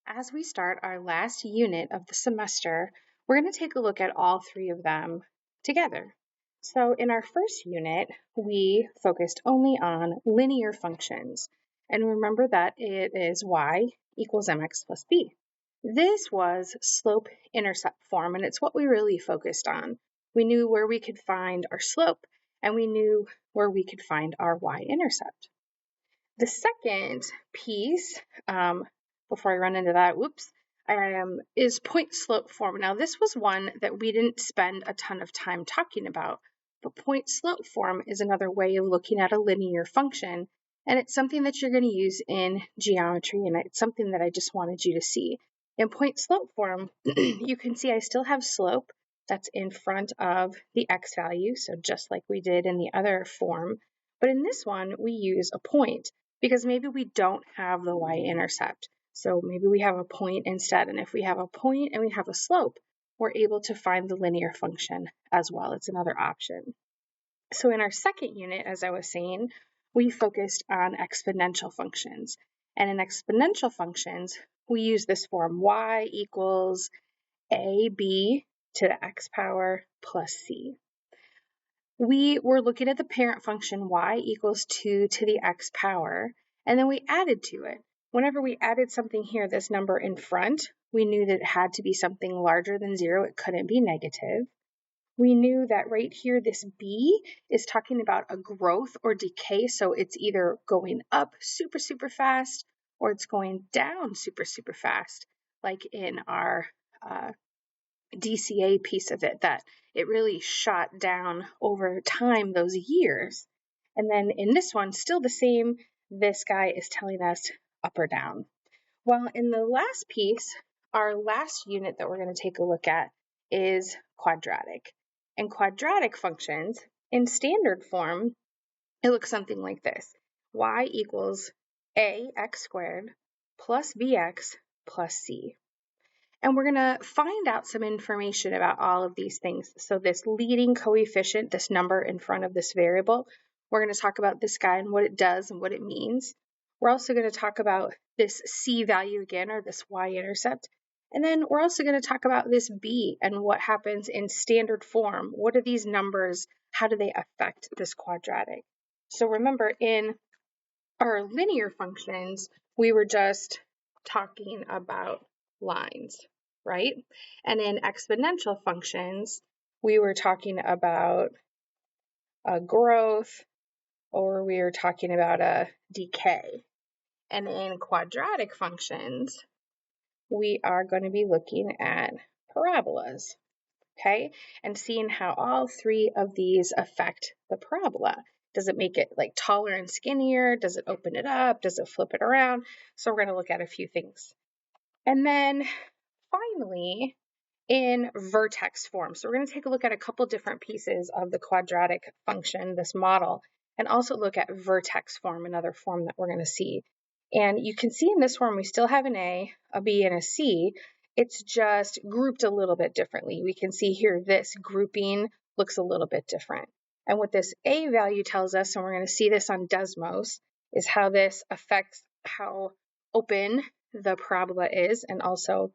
As we start our last unit of the semester, we're going to take a look at all three of them together. So in our first unit, we focused only on linear functions. And remember that it is y equals mx plus b. This was slope-intercept form, and it's what we really focused on. We knew where we could find our slope, and we knew where we could find our y-intercept. The second piece, before I run into that, is point slope form. Now, this was one that we didn't spend a ton of time talking about, but point slope form is another way of looking at a linear function, and it's something that you're going to use in geometry, and it's something that I just wanted you to see. In point slope form, you can see I still have slope that's in front of the x value, so just like we did in the other form, but in this one, we use a point, because maybe we don't have the y-intercept. So maybe we have a point instead. And if we have a point and we have a slope, we're able to find the linear function as well. It's another option. So in our second unit, as I was saying, we focused on exponential functions. And in exponential functions, we use this form y equals ab to the x power plus c. We were looking at the parent function y equals 2 to the x power, and then we added to it. Whenever we added something here, this number in front, we knew that it had to be something larger than 0. It couldn't be negative. We knew that right here, this b is talking about a growth or decay, so it's either going up super, super fast, or it's going down super, super fast, like in our DCA piece of it, that it really shot down over time, those years. And then in this one, still the same, this guy is telling us up or down. Well, in the last piece, our last unit that we're going to take a look at is quadratic. And quadratic functions, in standard form, it looks something like this. Y equals ax squared plus bx plus c. And we're going to find out some information about all of these things. So this leading coefficient, this number in front of this variable, we're going to talk about this guy and what it does and what it means. We're also going to talk about this c value again, or this y-intercept. And then we're also going to talk about this b and what happens in standard form. What are these numbers? How do they affect this quadratic? So remember, in our linear functions, we were just talking about lines, right? And in exponential functions, we were talking about a growth, or we were talking about a decay. And in quadratic functions, we are going to be looking at parabolas, okay? And seeing how all three of these affect the parabola. Does it make it like taller and skinnier? Does it open it up? Does it flip it around? So we're going to look at a few things. And then finally, in vertex form. So we're going to take a look at a couple different pieces of the quadratic function, this model, and also look at vertex form, another form that we're going to see. And you can see in this form, we still have an A, a B, and a C. It's just grouped a little bit differently. We can see here this grouping looks a little bit different. And what this A value tells us, and we're going to see this on Desmos, is how this affects how open the parabola is, and also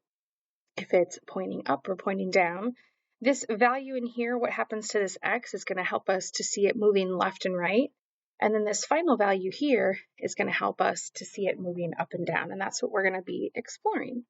if it's pointing up or pointing down. This value in here, what happens to this x, is going to help us to see it moving left and right. And then this final value here is going to help us to see it moving up and down. And that's what we're going to be exploring.